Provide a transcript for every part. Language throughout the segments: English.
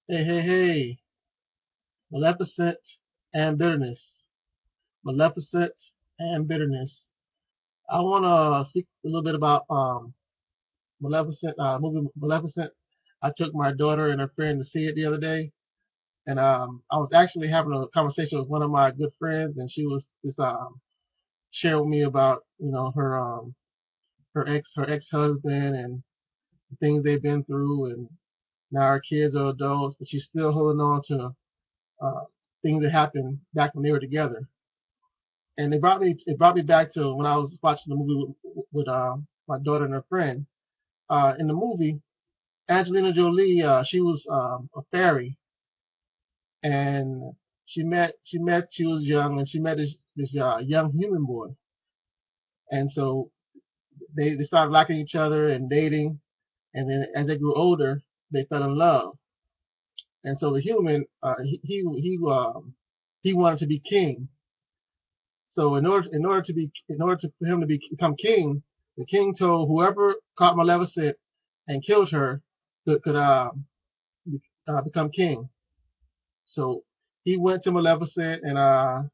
Hey, hey, hey, Maleficent and bitterness. Maleficent and bitterness. I want to speak a little bit about Maleficent, movie Maleficent. I took my daughter and her friend to see it the other day, and I was actually having a conversation with one of my good friends, and she was just sharing with me about her ex husband and the things they've been through, and now her kids are adults, but she's still holding on to uh, things that happened back when they were together. And it brought me back to when I was watching the movie with my daughter and her friend. In the movie, Angelina Jolie, she was a fairy, and she was young, and she met this young human boy, and so they started liking each other and dating, and then as they grew older, they fell in love, and so the human he wanted to be king. So for him to become king, the king told whoever caught Maleficent and killed her could become king. So he went to Maleficent and I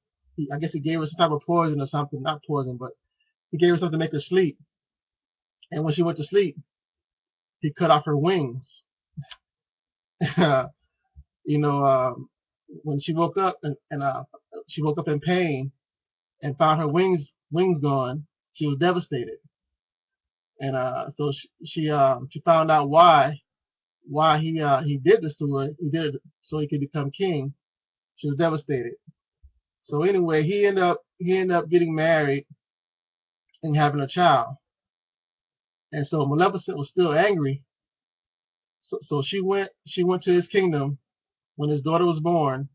guess he gave her some type of poison or something, not poison, but he gave her something to make her sleep. And when she went to sleep, he cut off her wings. you know, when she woke up and she woke up in pain and found her wings gone, she was devastated. And so she found out why he did this to her. He did it so he could become king. She was devastated. So anyway, he ended up getting married and having a child. And so Maleficent was still angry. So she went to his kingdom when his daughter was born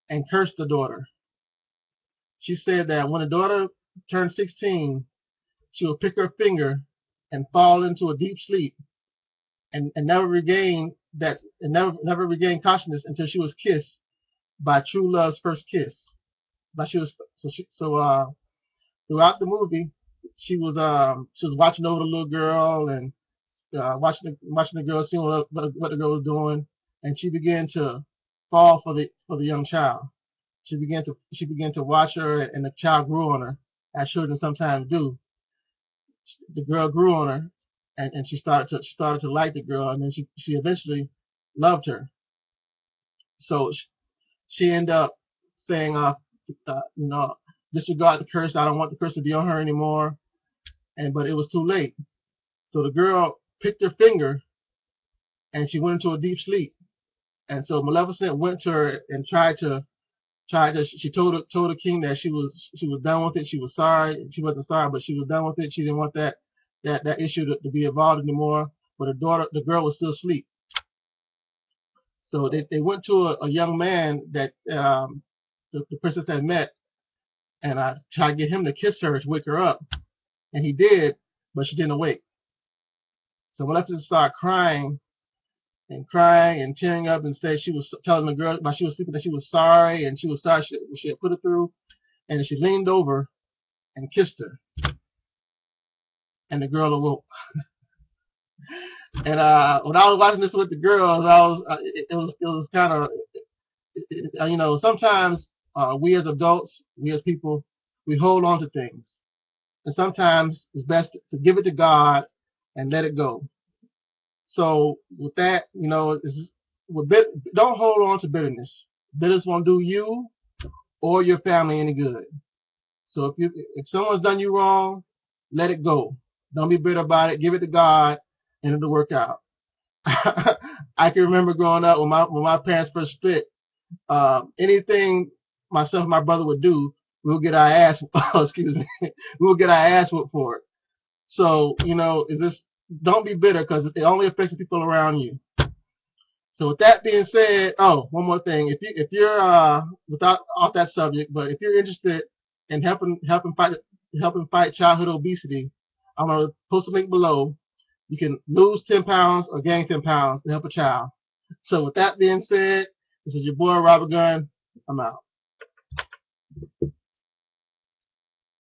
and cursed the daughter. She said that when the daughter turned 16, she would pick her finger and fall into a deep sleep and never regain that and never regain consciousness until she was kissed by true love's first kiss. But she was so she so throughout the movie she was watching over the little girl and watching the girl, seeing what the girl was doing, and she began to fall for the young child. She began to watch her, and the child grew on her, as children sometimes do. The girl grew on her, and she started to like the girl, and then she eventually loved her. So she ended up saying, you know, disregard the curse. I don't want the curse to be on her anymore. But it was too late. So the girl picked her finger and she went into a deep sleep. And so Maleficent went to her and tried to. She told the king that she was done with it. She was sorry. She wasn't sorry, but she was done with it. She didn't want that issue to be involved anymore. But the girl was still asleep. So they went to a young man that the princess had met, and I tried to get him to kiss her to wake her up, and he did, but she didn't awake. So Maleficent started crying and tearing up and said she was telling the girl while she was sleeping that she was sorry and she was sorry she had put it through, and she leaned over and kissed her, and the girl awoke. And when I was watching this with the girls, it was kind of sometimes we as adults, we as people, we hold on to things, and sometimes it's best to give it to God and let it go. So with that, don't hold on to bitterness. Bitterness won't do you or your family any good. So if someone's done you wrong, let it go. Don't be bitter about it. Give it to God, and it'll work out. I can remember growing up when my parents first split. Anything myself and my brother would do, we'll get our ass. Oh, excuse me. We'll get our ass whooped for it. So is this? Don't be bitter because it only affects the people around you. So with that being said, oh, one more thing. If you're without off that subject, but if you're interested in helping fight childhood obesity, I'm gonna post a link below. You can lose 10 pounds or gain 10 pounds to help a child. So with that being said, this is your boy Robert Gunn. I'm out.